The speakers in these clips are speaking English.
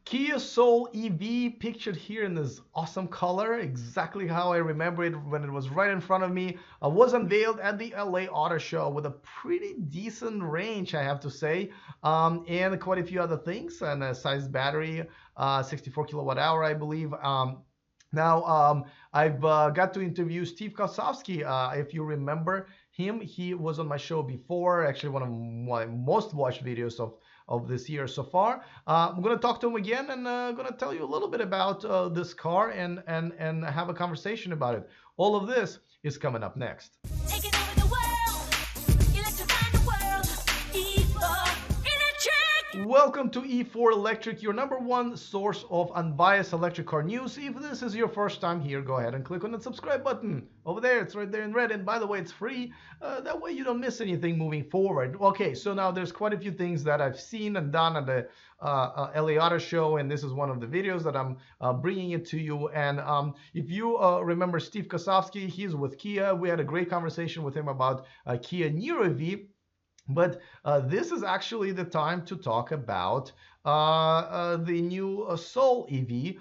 Kia Soul EV pictured here in this awesome color, exactly how I remember it when it was right in front of me, was unveiled at the LA Auto Show with a pretty decent range, I have to say, and quite a few other things, and a size battery, 64 kilowatt hour, I believe. I've got to interview Steve Kosowski. If you remember him, he was on my show before, actually one of my most watched videos of this year so far. I'm going to talk to him again, and going to tell you a little bit about this car and have a conversation about it. All of this is coming up next. Taking over the world, electrifying the world, E4 Electric! Welcome to E4 Electric, your #1 source of unbiased electric car news. If this is your first time here, go ahead and click on the subscribe button over there. It's right there in red, and by the way, it's free. That way you don't miss anything moving forward. Okay, so now there's quite a few things that I've seen and done at the LA Auto Show, and this is one of the videos that I'm bringing it to you. And if you remember Steve Kosowski, he's with Kia. We had a great conversation with him about Kia Niro EV. But this is actually the time to talk about the new Soul EV.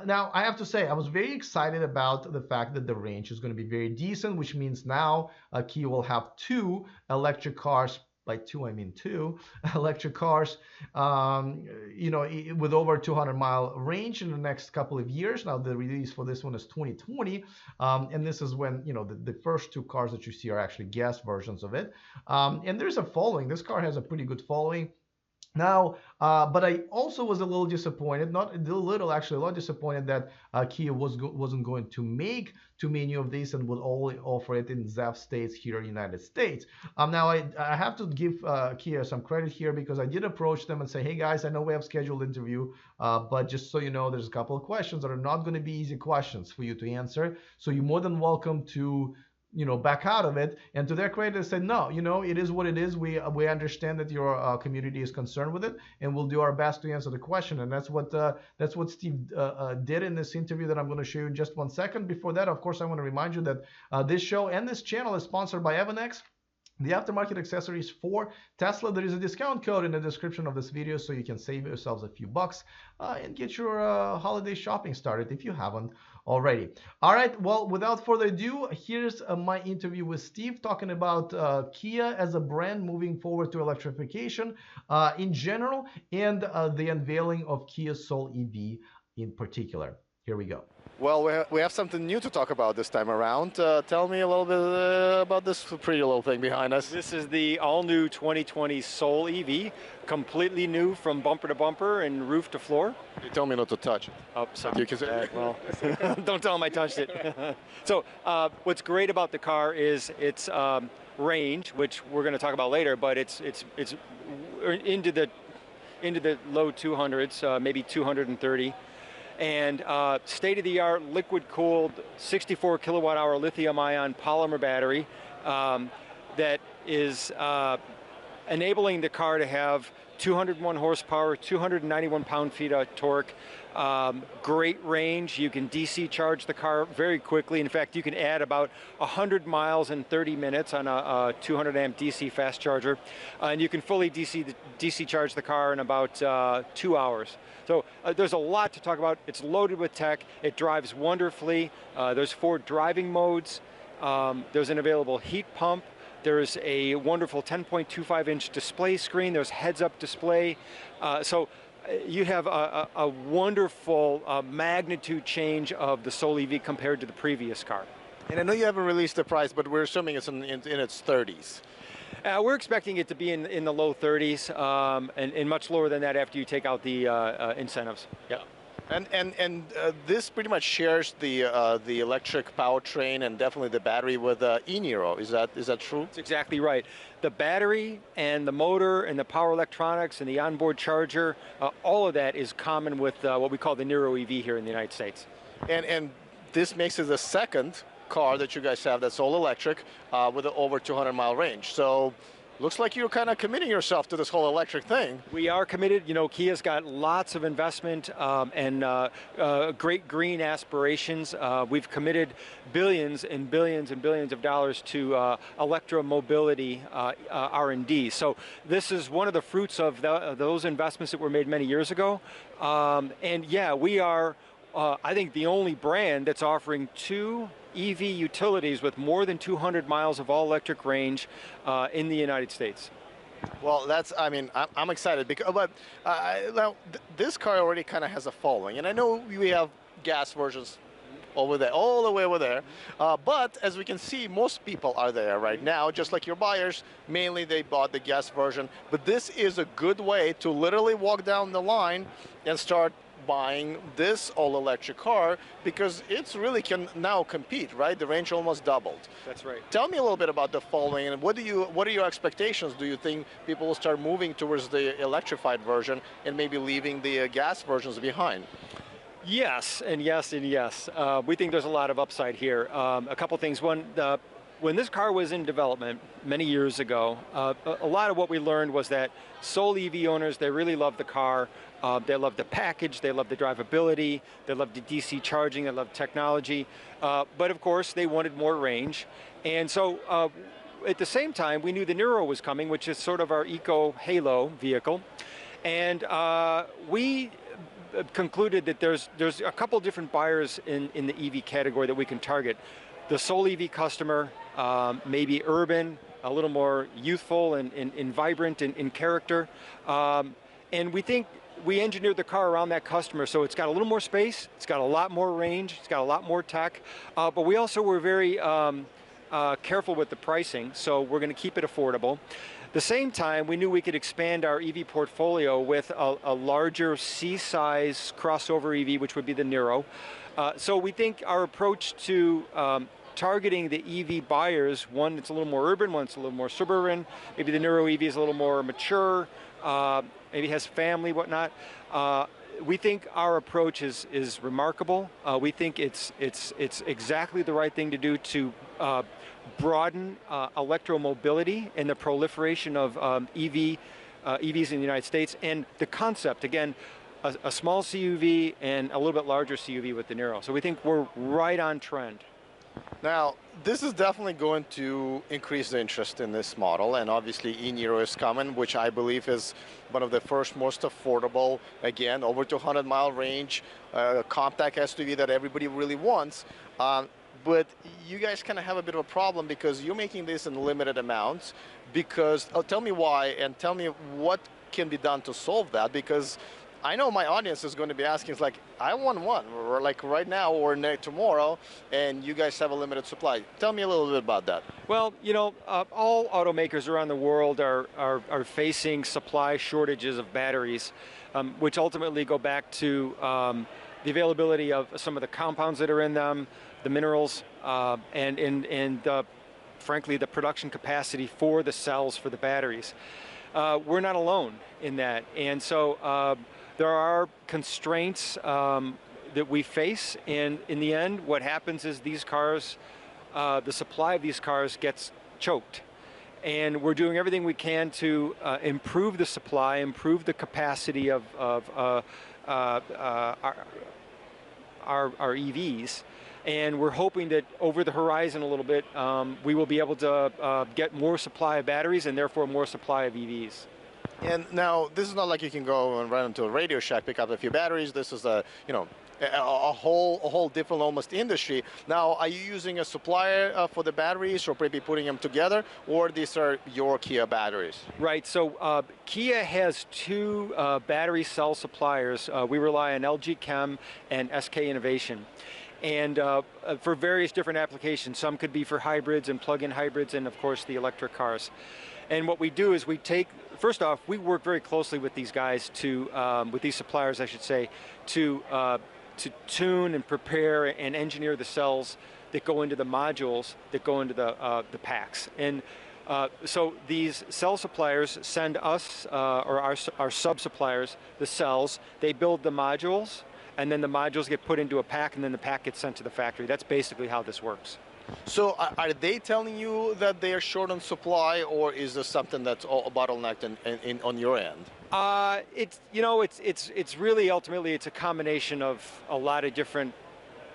Now, I have to say, I was very excited about the fact that the range is going to be very decent, which means now Kia will have 2 electric cars. By 2, I mean 2 electric cars, with over 200-mile range in the next couple of years. Now, the release for this one is 2020, and this is when, the first 2 cars that you see are actually gas versions of it. And there's a following. This car has a pretty good following. Now, but I also was a little disappointed, not a little, actually a lot disappointed that Kia wasn't going to make too many of these and would only offer it in ZEV states here in the United States. Now, I have to give Kia some credit here because I did approach them and say, hey guys, I know we have scheduled interview, but just so you know, there's a couple of questions that are not going to be easy questions for you to answer. So you're more than welcome to back out of it. And to their credit, they said, no, it is what it is. We understand that your community is concerned with it, and we'll do our best to answer the question. And that's what Steve did in this interview that I'm going to show you in just 1 second. Before that, of course, I want to remind you that this show and this channel is sponsored by Evanex, the aftermarket accessories for Tesla. There is a discount code in the description of this video, so you can save yourselves a few bucks and get your holiday shopping started if you haven't already. All right, well, without further ado, here's my interview with Steve talking about Kia as a brand moving forward to electrification in general, and the unveiling of Kia Soul EV in particular. Here we go. Well, we have something new to talk about this time around. Tell me a little bit about this pretty little thing behind us. This is the all-new 2020 Soul EV, completely new from bumper to bumper and roof to floor. You told me not to touch it. Oh, sorry. Well, don't tell them I touched it. So what's great about the car is its range, which we're going to talk about later, but it's into the low 200s, maybe 230. And state-of-the-art liquid-cooled 64 kilowatt-hour lithium-ion polymer battery that is enabling the car to have 201 horsepower, 291 pound-feet of torque, great range. You can DC charge the car very quickly. In fact, you can add about 100 miles in 30 minutes on a 200 amp DC fast charger. And you can fully DC charge the car in about 2 hours. So there's a lot to talk about. It's loaded with tech. It drives wonderfully. There's 4 driving modes. There's an available heat pump. There's a wonderful 10.25-inch display screen. There's heads-up display. So you have a wonderful magnitude change of the Soul EV compared to the previous car. And I know you haven't released the price, but we're assuming it's in its 30s. We're expecting it to be in the low 30s and much lower than that after you take out the incentives. Yeah. And this pretty much shares the electric powertrain and definitely the battery with e-Niro. Is that true? That's exactly right. The battery and the motor and the power electronics and the onboard charger, all of that is common with what we call the Niro EV here in the United States. And this makes it the second car that you guys have that's all electric with an over 200-mile range. So Looks like you're kind of committing yourself to this whole electric thing. We are committed. You know, Kia's got lots of investment and great green aspirations. We've committed billions and billions and billions of dollars to electromobility R&D. So this is one of the fruits of those investments that were made many years ago. And yeah, we are, I think, the only brand that's offering 2 EV utilities with more than 200 miles of all-electric range in the United States. Well, that's, I mean, I'm excited because, but now this car already kind of has a following, and I know we have gas versions over there, all the way over there, but as we can see, most people are there right now, just like your buyers. Mainly they bought the gas version, but this is a good way to literally walk down the line and start buying this all-electric car, because it's really can now compete, right? The range almost doubled. That's right. Tell me a little bit about the following, and what are your expectations? Do you think people will start moving towards the electrified version and maybe leaving the gas versions behind? Yes, and yes, and yes. We think there's a lot of upside here. A couple things. One, when this car was in development many years ago, a lot of what we learned was that sole EV owners, they really love the car. They love the package, they love the drivability, they love the DC charging, they love technology. But of course, they wanted more range. And so at the same time, we knew the Nero was coming, which is sort of our eco halo vehicle. And we concluded that there's a couple different buyers in the EV category that we can target. The sole EV customer, maybe urban, a little more youthful and vibrant in character. And we think we engineered the car around that customer, so it's got a little more space, it's got a lot more range, it's got a lot more tech, but we also were very careful with the pricing, so we're going to keep it affordable. At the same time, we knew we could expand our EV portfolio with a larger C-size crossover EV, which would be the Nero. So we think our approach to targeting the EV buyers, one that's a little more urban, one that's a little more suburban, maybe the Nero EV is a little more mature, maybe has family, whatnot. We think our approach is remarkable. We think it's exactly the right thing to do to broaden electromobility and the proliferation of EVs in the United States. And the concept, again, a small CUV and a little bit larger CUV with the Nero. So we think we're right on trend. Now, this is definitely going to increase the interest in this model, and obviously e-Niro is coming, which I believe is one of the first most affordable, again, over 200-mile range, compact SUV that everybody really wants. But you guys kind of have a bit of a problem because you're making this in limited amounts. Because, tell me why, and tell me what can be done to solve that, because I know my audience is going to be asking, it's like, I want one, or like right now or tomorrow, and you guys have a limited supply. Tell me a little bit about that. Well, you know, all automakers around the world are facing supply shortages of batteries, which ultimately go back to the availability of some of the compounds that are in them, the minerals, and frankly, the production capacity for the cells for the batteries. We're not alone in that, and so there are constraints that we face, and in the end, what happens is these cars, the supply of these cars gets choked. And we're doing everything we can to improve the supply, improve the capacity of our EVs. And we're hoping that over the horizon a little bit, we will be able to get more supply of batteries and therefore more supply of EVs. And now, this is not like you can go and run into a Radio Shack, pick up a few batteries. This is a whole different almost industry. Now, are you using a supplier for the batteries, or maybe putting them together, or these are your Kia batteries? Right. So Kia has 2 battery cell suppliers. We rely on LG Chem and SK Innovation. And for various different applications. Some could be for hybrids and plug-in hybrids, and of course the electric cars. And what we do is we take, first off, we work very closely with these guys with these suppliers, I should say, to tune and prepare and engineer the cells that go into the modules that go into the packs. And so these cell suppliers send us, or our sub-suppliers, the cells. They build the modules, and then the modules get put into a pack, and then the pack gets sent to the factory. That's basically how this works. So are they telling you that they are short on supply, or is this something that's all bottlenecked on your end? It's it's really ultimately it's a combination of a lot of different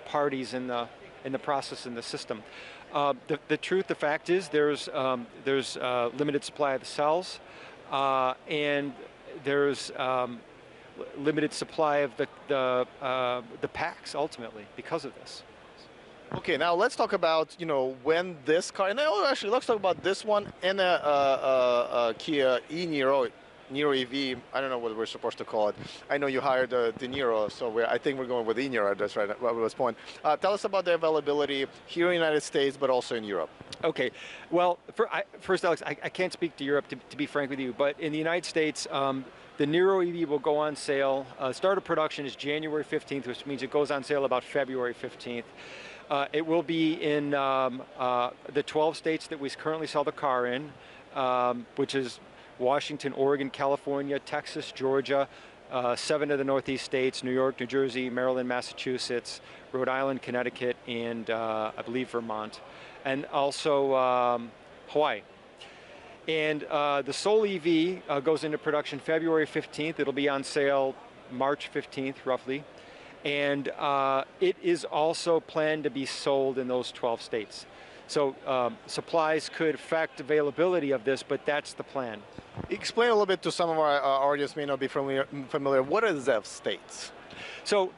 parties in the process in the system. The fact is, there's limited supply of the cells, and there's limited supply of the packs ultimately because of this. Okay, now let's talk about when this car. No, actually, let's talk about this one and a Kia Niro EV. I don't know what we're supposed to call it. I know you hired the Niro, so I think we're going with Niro. That's right. At this point, tell us about the availability here in the United States, but also in Europe. Okay, well, first, Alex, I can't speak to Europe to be frank with you, but in the United States, the Niro EV will go on sale. Start of production is January 15th, which means it goes on sale about February 15th. It will be in the 12 states that we currently sell the car in, which is Washington, Oregon, California, Texas, Georgia, 7 of the Northeast states, New York, New Jersey, Maryland, Massachusetts, Rhode Island, Connecticut, and I believe Vermont, and also Hawaii. And the Soul EV goes into production February 15th. It'll be on sale March 15th, roughly. And it is also planned to be sold in those 12 states. So supplies could affect availability of this, but that's the plan. Explain a little bit to some of our audience may not be familiar. What are ZEV states? So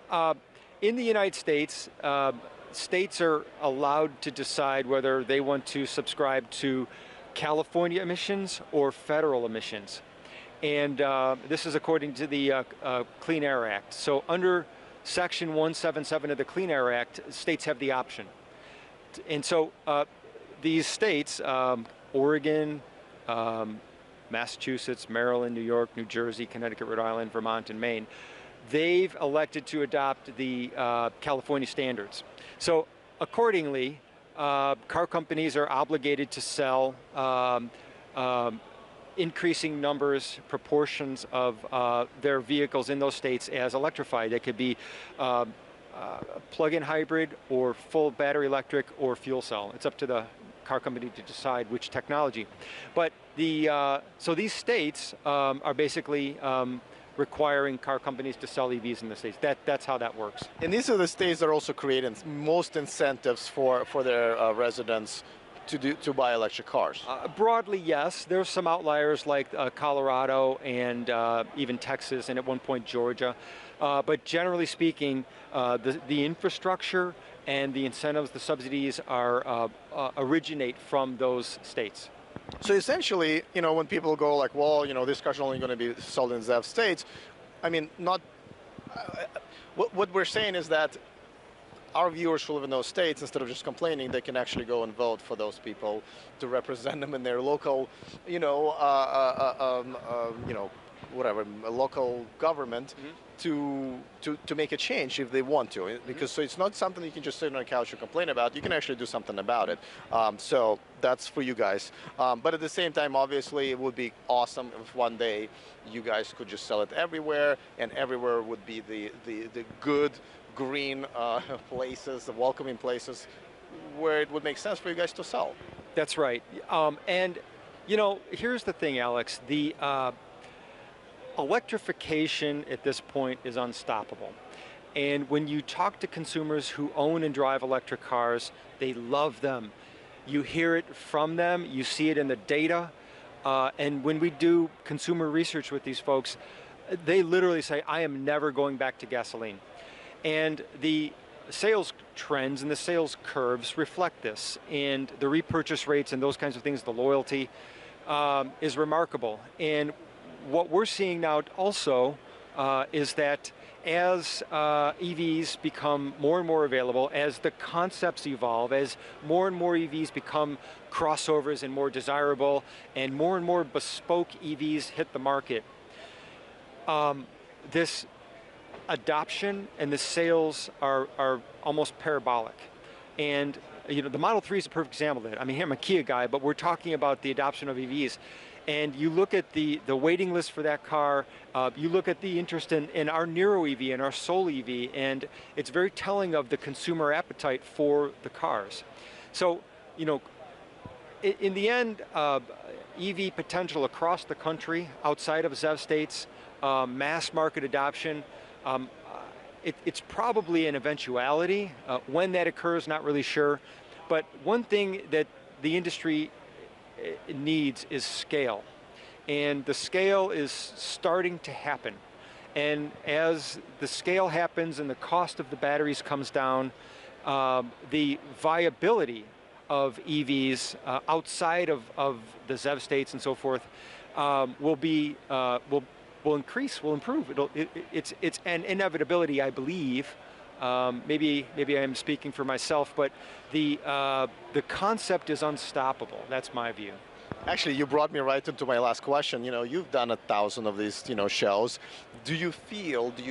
in the United States, states are allowed to decide whether they want to subscribe to California emissions or federal emissions. And this is according to the Clean Air Act. So under Section 177 of the Clean Air Act, states have the option. And so these states, Oregon, Massachusetts, Maryland, New York, New Jersey, Connecticut, Rhode Island, Vermont, and Maine, they've elected to adopt the California standards. So accordingly, car companies are obligated to sell increasing numbers, proportions of their vehicles in those states as electrified. They could be plug-in hybrid or full battery electric or fuel cell. It's up to the car company to decide which technology. But so these states are basically requiring car companies to sell EVs in the states. That's how that works. And these are the states that are also creating most incentives for their residents to buy electric cars. Broadly, yes. There's some outliers like Colorado and even Texas, and at one point Georgia. But generally speaking, the infrastructure and the incentives, the subsidies originate from those states. So essentially, when people go like, well, this car's only going to be sold in ZEV states, I mean, not. What we're saying is that our viewers who live in those states, instead of just complaining, they can actually go and vote for those people to represent them in their local, whatever, a local government, to make a change if they want to. Because so it's not something you can just sit on a couch and complain about. You can actually do something about it. So that's for you guys. But at the same time, obviously, it would be awesome if one day you guys could just sell it everywhere, and everywhere would be the good, green places, the welcoming places where it would make sense for you guys to sell. That's right. And here's the thing, Alex. The electrification at this point is unstoppable. And when you talk to consumers who own and drive electric cars, they love them. You hear it from them, you see it in the data. And when we do consumer research with these folks, they literally say, I am never going back to gasoline. And the sales trends and the sales curves reflect this. And the repurchase rates and those kinds of things, the loyalty, is remarkable. And what we're seeing now also is that as EVs become more and more available, as the concepts evolve, as more and more EVs become crossovers and more desirable, and more bespoke EVs hit the market, this adoption and the sales are almost parabolic. And the Model 3 is a perfect example of that. I mean, I'm a Kia guy, but we're talking about the adoption of EVs. And you look at the waiting list for that car, you look at the interest in our Niro EV and our Soul EV, and it's very telling of the consumer appetite for the cars. So, you know, in the end, EV potential across the country, outside of ZEV states, mass market adoption, it's probably an eventuality. When that occurs, not really sure. But one thing that the industry needs is scale. And the scale is starting to happen. And as the scale happens and the cost of the batteries comes down, the viability of EVs outside of the ZEV states and so forth will increase, will improve. It's an inevitability, I believe. Maybe I'm speaking for myself, but the concept is unstoppable. That's my view. Actually, you brought me right into my last question. You know, you've done 1,000 of these, shows. Do you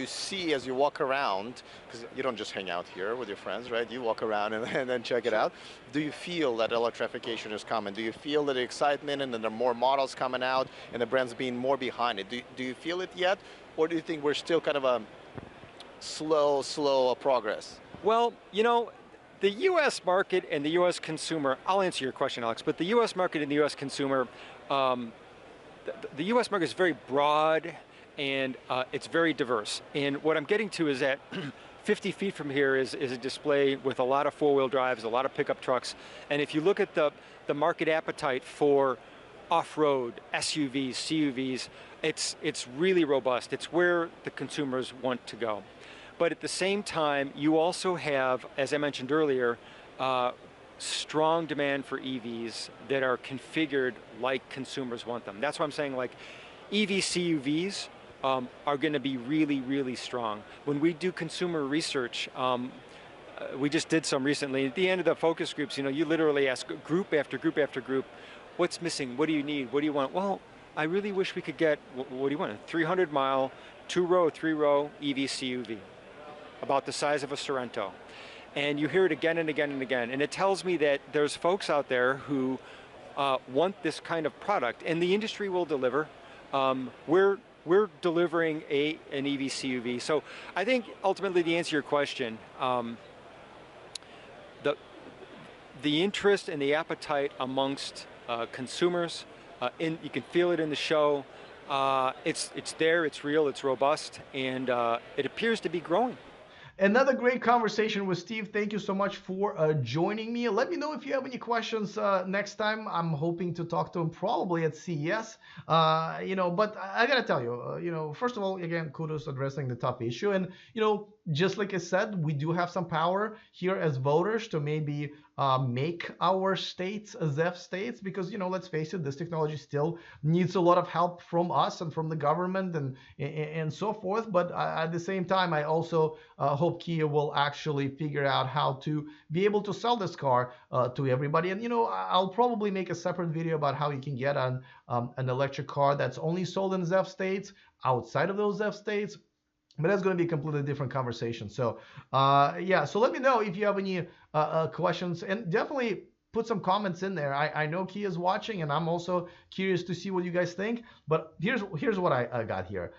see as you walk around, because you don't just hang out here with your friends, right? You walk around and then check it out. Do you feel that electrification is coming? Do you feel that the excitement and then there are more models coming out and the brands being more behind it? Do you feel it yet? Or do you think we're still kind of a slow progress? Well, the U.S. market and the U.S. consumer, I'll answer your question, Alex, but the U.S. market and the U.S. consumer, the U.S. market is very broad and it's very diverse. And what I'm getting to is that 50 feet from here is a display with a lot of four-wheel drives, a lot of pickup trucks. And if you look at the market appetite for off-road, SUVs, CUVs, it's really robust. It's where the consumers want to go. But at the same time, you also have, as I mentioned earlier, strong demand for EVs that are configured like consumers want them. That's why I'm saying like EV CUVs are going to be really, really strong. When we do consumer research, we just did some recently. At the end of the focus groups, you literally ask group after group after group, what's missing? What do you need? What do you want? Well, I really wish we could get, what do you want? A 300-mile, 2-row, 3-row EV CUV. About the size of a Sorento. And you hear it again and again and again. And it tells me that there's folks out there who want this kind of product, and the industry will deliver. We're delivering an EV CUV. So I think ultimately, to answer your question, the interest and the appetite amongst consumers, you can feel it in the show. It's there, it's real, it's robust, and it appears to be growing. Another great conversation with Steve. Thank you so much for joining me. Let me know if you have any questions next time. I'm hoping to talk to him probably at CES. But I gotta tell you, first of all, again, kudos addressing the tough issue. And, just like I said, we do have some power here as voters to maybe make our states ZEV states, because, let's face it, this technology still needs a lot of help from us and from the government and so forth. But at the same time, I also hope Kia will actually figure out how to be able to sell this car to everybody. And, I'll probably make a separate video about how you can get an electric car that's only sold in ZEV states, outside of those ZEV states. But that's going to be a completely different conversation. So, so let me know if you have any questions, and definitely put some comments in there. I know Kia is watching, and I'm also curious to see what you guys think. But here's what I got here.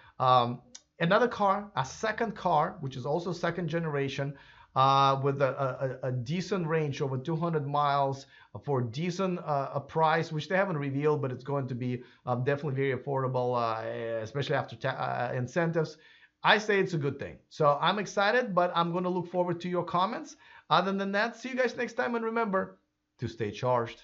Another car, a second car, which is also second generation, with a decent range, over 200 miles, for a decent price, which they haven't revealed, but it's going to be definitely very affordable, especially after incentives. I say it's a good thing. So I'm excited, but I'm going to look forward to your comments. Other than that, see you guys next time, and remember to stay charged.